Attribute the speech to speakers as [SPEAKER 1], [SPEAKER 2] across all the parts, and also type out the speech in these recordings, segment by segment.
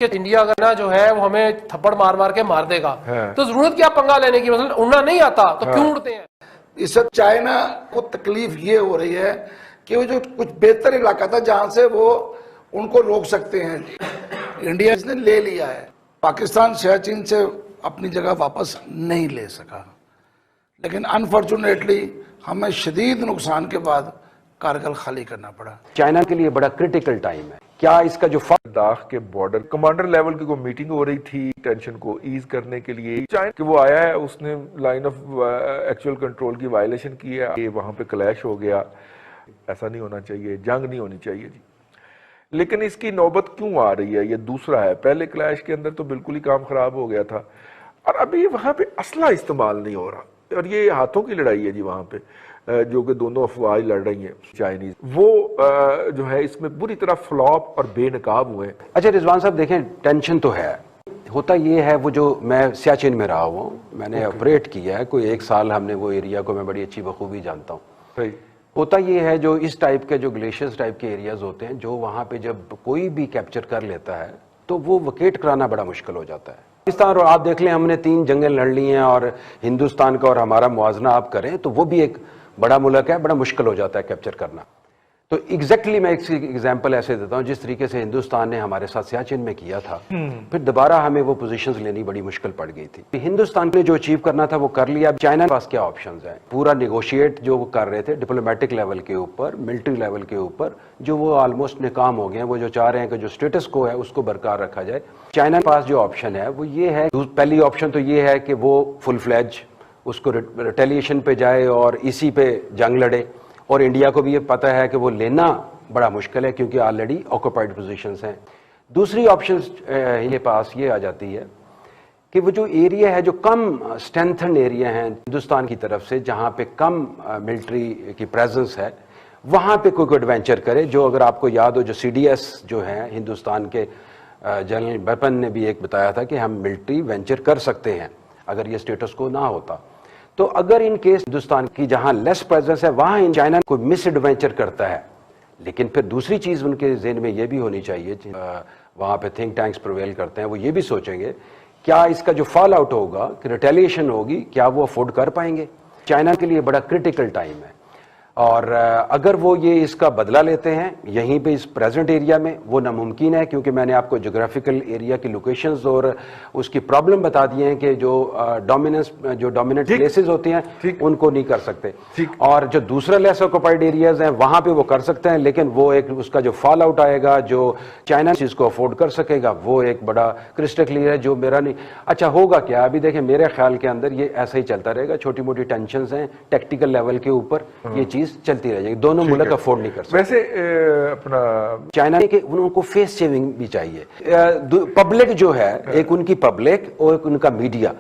[SPEAKER 1] कि इंडिया का ना जो है वो हमें थप्पड़ मार मार के मार देगा, तो जरूरत क्या पंगा लेने की, मतलब उड़ना नहीं आता तो क्यों उड़ते हैं।
[SPEAKER 2] इस सब चाइना को तकलीफ ये हो रही है कि वो जो कुछ बेहतर इलाका था जहां से वो उनको रोक सकते हैं, इंडिया इसने ले लिया है। पाकिस्तान सियाचिन से अपनी जगह वापस नहीं ले सका, लेकिन अनफॉर्चुनेटली हमें शदीद नुकसान के बाद कारगिल खाली करना पड़ा।
[SPEAKER 3] चाइना के लिए बड़ा क्रिटिकल टाइम है। क्या इसका जो
[SPEAKER 4] लद्दाख के बॉर्डर कमांडर लेवल की कोई मीटिंग हो रही थी टेंशन को ईज करने के लिए, चाइना कि वो आया है, उसने लाइन ऑफ एक्चुअल कंट्रोल की वायलेशन की है, ये वहां पे क्लैश हो गया। ऐसा नहीं होना चाहिए, जंग नहीं होनी चाहिए जी। लेकिन इसकी नौबत क्यों आ रही है, ये दूसरा है। पहले क्लैश के अंदर तो बिल्कुल ही काम खराब हो गया था, और अभी वहां पे असला इस्तेमाल नहीं हो रहा, और ये हाथों की लड़ाई है जी वहां पे, जो कि दोनों अफवाज लड़ रही हैं चाइनीज, वो जो है इसमें बुरी तरह फ्लॉप और बेनकाब हुए।
[SPEAKER 3] अच्छा रिजवान साहब देखें, टेंशन तो है, होता ये है, वो जो मैं सियाचिन में रहा हुआ हूँ, मैंने ऑपरेट किया है, कोई 1 साल हमने वो एरिया को मैं बड़ी अच्छी बखूबी जानता हूँ।
[SPEAKER 4] सही
[SPEAKER 3] होता ये है, जो इस टाइप के जो ग्लेशियर्स टाइप के एरियाज होते हैं, जो वहाँ पे जब कोई भी कैप्चर कर लेता है तो वो वकेट कराना बड़ा मुश्किल हो जाता है। पाकिस्तान, और आप देख लें हमने 3 जंगें लड़ ली हैं, और हिंदुस्तान का और हमारा मुआवजना आप करें तो वो भी एक बड़ा मुल्क है, बड़ा मुश्किल हो जाता है कैप्चर करना। तो एग्जैक्टली मैं एक एग्जांपल ऐसे देता हूं, जिस तरीके से हिंदुस्तान ने हमारे साथ सियाचिन में किया था, फिर दोबारा हमें वो पोजीशंस लेनी बड़ी मुश्किल पड़ गई थी। हिंदुस्तान ने जो अचीव करना था वो कर लिया। अब चाइना के पास क्या ऑप्शंस हैं, पूरा नेगोशिएट जो वो कर रहे थे डिप्लोमेटिक लेवल के ऊपर, मिलिट्री लेवल के ऊपर, जो वो ऑलमोस्ट नाकाम हो गए हैं। वो जो चाह रहे हैं कि जो स्टेटस को है उसको बरकरार रखा जाए। चाइना के पास जो ऑप्शन है वो ये है, पहली ऑप्शन तो ये है कि वो फुल फ्लैज उसको रिटेलिएशन पे जाए और इसी पे जंग लड़े, और इंडिया को भी ये पता है कि वो लेना बड़ा मुश्किल है क्योंकि ऑलरेडी ऑक्युपाइड पोजीशंस हैं। दूसरी ऑप्शन ये पास ये आ जाती है कि वो जो एरिया है, जो कम स्ट्रेंथन एरिया है हिंदुस्तान की तरफ से, जहाँ पे कम मिलिट्री की प्रेजेंस है, वहाँ पे कोई एडवेंचर करे। जो अगर आपको याद हो, जो CDS जो है हिंदुस्तान के जनरल बिपिन ने भी एक बताया था कि हम मिलिट्री वेंचर कर सकते हैं अगर ये स्टेटस को ना होता। तो अगर इन केस हिंदुस्तान की जहां लेस प्रेजेंस है वहां चाइना कोई मिस एडवेंचर करता है, लेकिन फिर दूसरी चीज उनके ज़हन में ये भी होनी चाहिए, वहां पे थिंक टैंक्स प्रिवेल करते हैं, वो ये भी सोचेंगे क्या इसका जो फॉल आउट होगा, कि रिटेलिएशन होगी, क्या वो अफोर्ड कर पाएंगे। चाइना के लिए बड़ा क्रिटिकल टाइम है, और अगर वो ये इसका बदला लेते हैं यहीं पे इस प्रेजेंट एरिया में, वो नामुमकिन है, क्योंकि मैंने आपको जोग्राफिकल एरिया की लोकेशंस और उसकी प्रॉब्लम बता दिए हैं कि जो डोमिनेंट प्लेसेस होती हैं उनको नहीं कर सकते, और जो दूसरा लेस ऑक्युपाइड एरियाज हैं वहां पे वो कर सकते हैं, लेकिन वो एक उसका जो फॉल आउट आएगा, जो चाइना चीज को अफोर्ड कर सकेगा, वो एक बड़ा क्रिस्टल क्लियर है, जो मेरा नहीं। अच्छा होगा क्या, अभी देखें मेरे ख्याल के अंदर ये ऐसा ही चलता रहेगा, छोटी मोटी टेंशन हैं टेक्टिकल लेवल के ऊपर, ये चीज चलती रह जाएगी, दोनों मुल्क अफोर्ड नहीं कर सकते।
[SPEAKER 4] वैसे अपना
[SPEAKER 3] चाइना के उनको फेस सेविंग भी चाहिए, पब्लिक जो है, एक उनकी पब्लिक और एक उनका मीडिया,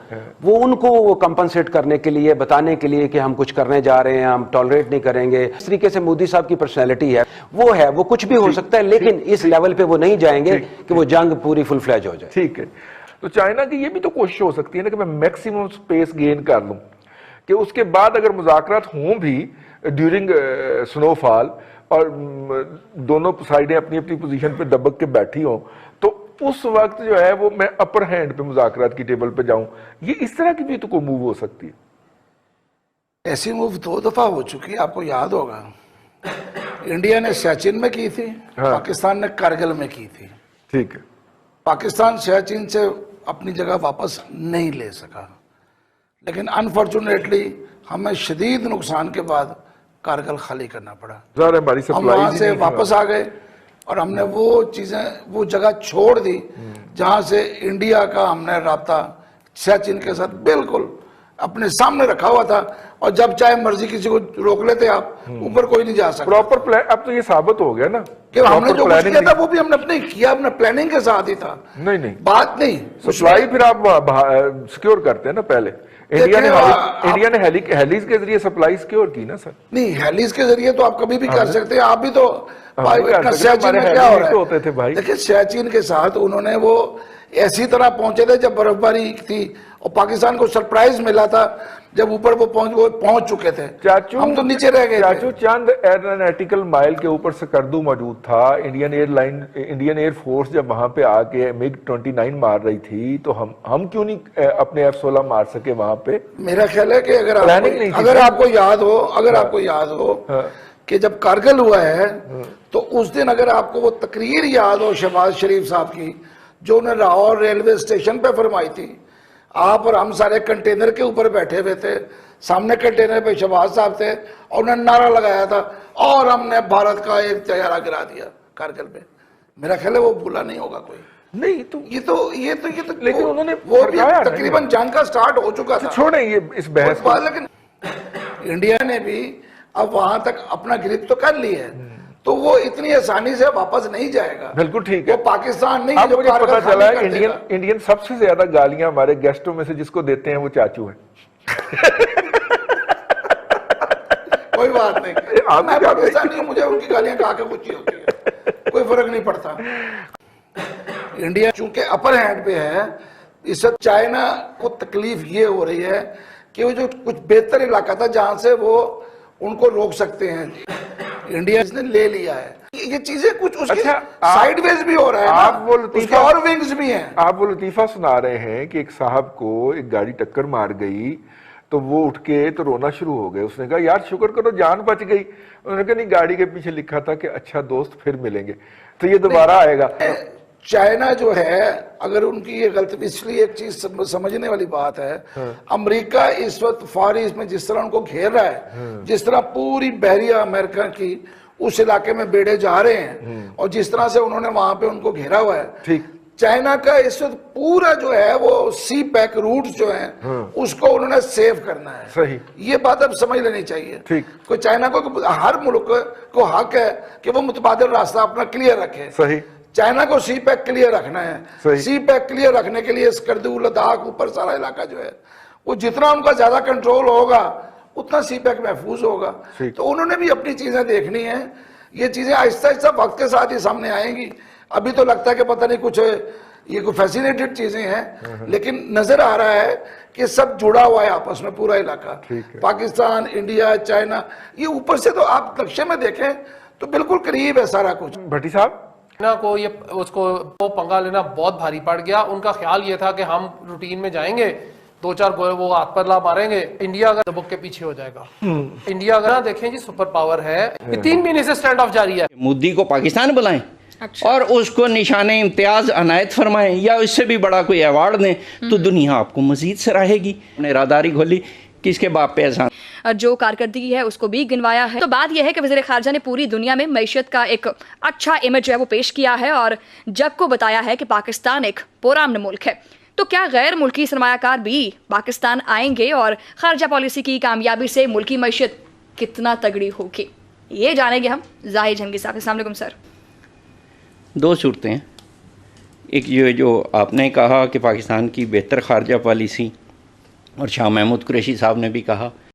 [SPEAKER 3] वो उनको वो कंपनसेट करने के लिए, बताने के लिए कि हम कुछ करने जा रहे हैं, हम टॉलरेट नहीं करेंगे। इस तरीके से मोदी साहब की पर्सनैलिटी है, वो कुछ भी हो सकता है, लेकिन इस लेवल पे वो नहीं जाएंगे कि वो जंग पूरी फुल फ्लैज हो जाए।
[SPEAKER 4] ठीक है, तो चाइना की ये भी तो कोशिश हो सकती है ना कि मैं मैक्सिमम स्पेस गेन कर लूं, कि उसके बाद अगर मुज़ाकरात हों भी ड्यूरिंग स्नोफॉल और दोनों साइडें अपनी अपनी पोजीशन पे दबक के बैठी हों, तो उस वक्त जो है वो मैं अपर हैंड पे मुज़ाकरात की टेबल पे जाऊं। ये इस तरह की भी तो कोई मूव हो सकती है।
[SPEAKER 2] ऐसी मूव 2 दफा हो चुकी है, आपको याद होगा। इंडिया ने सियाचिन में की थी, पाकिस्तान ने कारगिल में की थी।
[SPEAKER 4] ठीक है,
[SPEAKER 2] पाकिस्तान सियाचिन से अपनी जगह वापस नहीं ले सका, लेकिन अनफॉर्चुनेटली हमें शदीद नुकसान के बाद कारगिल खाली करना पड़ा। हम वहां से वापस आ गए और हमने वो चीजें, वो जगह छोड़ दी जहां से इंडिया का हमने राब्ता सियाचिन के साथ बिल्कुल अपने सामने रखा हुआ था, और जब चाहे मर्जी किसी को रोक लेते आप, ऊपर कोई नहीं जा सकता।
[SPEAKER 4] प्रॉपर प्लान, अब तो ये साबित हो गया ना
[SPEAKER 2] कि हमने जो कुछ किया था वो भी हमने अपने किया, अपने प्लानिंग के साथ ही था।
[SPEAKER 4] नहीं
[SPEAKER 2] बात नहीं,
[SPEAKER 4] सप्लाई फिर आप सिक्योर करते हैं ना। पहले इंडिया ने हेलीज के जरिए सप्लाई सिक्योर की ना सर।
[SPEAKER 2] नहीं, हेलीज के जरिए तो आप कभी भी कर सकते हैं, आप भी तो सियाचिन में क्या हो रहा है होते थे भाई। देखिए सियाचिन के साथ उन्होंने वो ऐसी तरह पहुंचे थे जब बर्फबारी थी, और पाकिस्तान को सरप्राइज मिला था जब ऊपर वो पहुंच चुके थे,
[SPEAKER 4] चाचू
[SPEAKER 2] हम तो नीचे रह गए
[SPEAKER 4] चाचू चंद एरोनॉटिकल माइल के ऊपर सकर्दू मौजूद था। इंडियन एयरफोर्स जब वहां पे आके मिग 29 मार रही थी तो हम क्यों नहीं अपने F-16 मार सके वहां पे?
[SPEAKER 2] मेरा ख्याल है कि अगर आपको याद हो कि जब कारगिल हुआ है तो उस दिन अगर आपको वो तकरीर याद हो शहबाज शरीफ साहब की, जो उन्हें लाहौर रेलवे स्टेशन पे फरमाई थी, आप और हम सारे कंटेनर के ऊपर बैठे हुए थे, सामने कंटेनर पे शहबाज साहब थे और उन्होंने नारा लगाया था और हमने भारत का एक तैयारा गिरा दिया कारगिल में। मेरा ख्याल है वो भूला नहीं होगा कोई।
[SPEAKER 4] नहीं तो
[SPEAKER 2] ये तो
[SPEAKER 4] लेकिन उन्होंने
[SPEAKER 2] वो भी तकरीबन जंग का स्टार्ट हो चुका था।
[SPEAKER 4] छोड़ें ये इस बहस को।
[SPEAKER 2] लेकिन इंडिया ने भी अब वहां तक अपना ग्रिप तो कर ली है, तो वो इतनी आसानी से वापस नहीं जाएगा।
[SPEAKER 4] बिल्कुल ठीक है।
[SPEAKER 2] वो पाकिस्तान नहीं
[SPEAKER 4] अब
[SPEAKER 2] जो
[SPEAKER 4] मुझे पता चला है
[SPEAKER 2] इंडियन
[SPEAKER 4] इंडियन सबसे ज्यादा गालियां हमारे गेस्टों में से जिसको देते हैं वो चाचू हैं।
[SPEAKER 2] कोई बात नहीं, मैं पाकिस्तानी हूं, मुझे उनकी गालियां खा के खुशी होती है, कोई फर्क नहीं पड़ता। इंडिया चूंकि अपर हैंड पे है, इस वक्त चाइना को तकलीफ ये हो रही है कि वो जो कुछ बेहतर इलाका था जहां से वो उनको रोक सकते हैं, इंडिया इसने ले लिया है। ये चीजें कुछ उसकी साइडवेज भी हो रहा है,
[SPEAKER 4] आप वो
[SPEAKER 2] उसके और विंग्स भी हैं।
[SPEAKER 4] आप वो लतीफा सुना रहे हैं कि एक साहब को एक गाड़ी टक्कर मार गई तो वो उठ के तो रोना शुरू हो गए। उसने कहा यार शुक्र करो जान बच गई। उन्होंने कहा नहीं, गाड़ी के पीछे लिखा था कि अच्छा दोस्त फिर मिलेंगे, तो ये दोबारा आएगा।
[SPEAKER 2] चाइना जो है, अगर उनकी ये गलती, इसलिए एक चीज समझने वाली बात है, अमेरिका इस वक्त फार ईस्ट में जिस तरह उनको घेर रहा है, जिस तरह पूरी बहरिया अमेरिका की उस इलाके में बेड़े जा रहे हैं और जिस तरह से उन्होंने वहां पे उनको घेरा हुआ है,
[SPEAKER 4] ठीक
[SPEAKER 2] चाइना का इस वक्त पूरा जो है वो सी पैक रूट्स जो हैं उसको उन्होंने सेव करना है।
[SPEAKER 4] सही,
[SPEAKER 2] ये बात अब समझ लेनी चाहिए।
[SPEAKER 4] ठीक,
[SPEAKER 2] कोई चाइना को, हर मुल्क को हक है कि वो मुतबादिल रास्ता अपना क्लियर रखे।
[SPEAKER 4] सही,
[SPEAKER 2] चाइना को सी पैक क्लियर रखना है। सी पैक क्लियर रखने के लिए स्कर्दू, लद्दाख, ऊपर सारा इलाका जो है वो जितना उनका ज्यादा कंट्रोल होगा उतना सी पैक महफूज होगा। तो उन्होंने भी अपनी चीजें देखनी है। ये चीजें आहिस्ता आहिस्ता वक्त के साथ ही सामने आएंगी। अभी तो लगता है कि पता नहीं कुछ ये कोई फैसिनेटेड चीजें हैं, लेकिन नजर आ रहा है कि सब जुड़ा हुआ है आपस में, पूरा इलाका, पाकिस्तान, इंडिया, चाइना, ये ऊपर से तो आप नक्शे में देखें तो बिल्कुल करीब है सारा कुछ।
[SPEAKER 4] भट्टी साहब
[SPEAKER 1] ना को ये उसको वो पंगा लेना बहुत भारी पड़ गया। उनका ख्याल ये था कि हम रूटीन में जाएंगे, दो चार वो हाथ पर ला मारेंगे, इंडिया अगर दबक के पीछे हो जाएगा। इंडिया अगर ना देखें जी सुपर पावर है, 3 महीने से स्टैंड ऑफ जारी है।
[SPEAKER 5] मोदी को पाकिस्तान बुलाएं, अच्छा, और उसको निशाने इम्तियाज अनायत फरमाएं या इससे भी बड़ा कोई अवार्ड दें तो दुनिया आपको मजीद सराहेगी। उन्हें राहदारी खोली, किसके बाप पे एहसान।
[SPEAKER 6] जो कारकर्दगी है उसको भी गिनवाया है। तो बात यह है कि वज़ीर ख़ारजा ने पूरी दुनिया में मईशत का एक अच्छा इमेज जो है वो पेश किया है और जग को बताया है कि पाकिस्तान एक पुरअमन मुल्क है। तो क्या गैर मुल्की सरमायाकार भी पाकिस्तान आएंगे और खारजा पॉलिसी की कामयाबी से मुल्की मईशत कितना तगड़ी होगी, ये जानेंगे हम जाहिर जंगी साहब। अस्सलाम वालेकुम सर।
[SPEAKER 5] दो सूरतें हैं, एक ये जो आपने कहा कि पाकिस्तान की बेहतर खारजा पॉलिसी, और शाह महमूद कुरैशी साहब ने भी कहा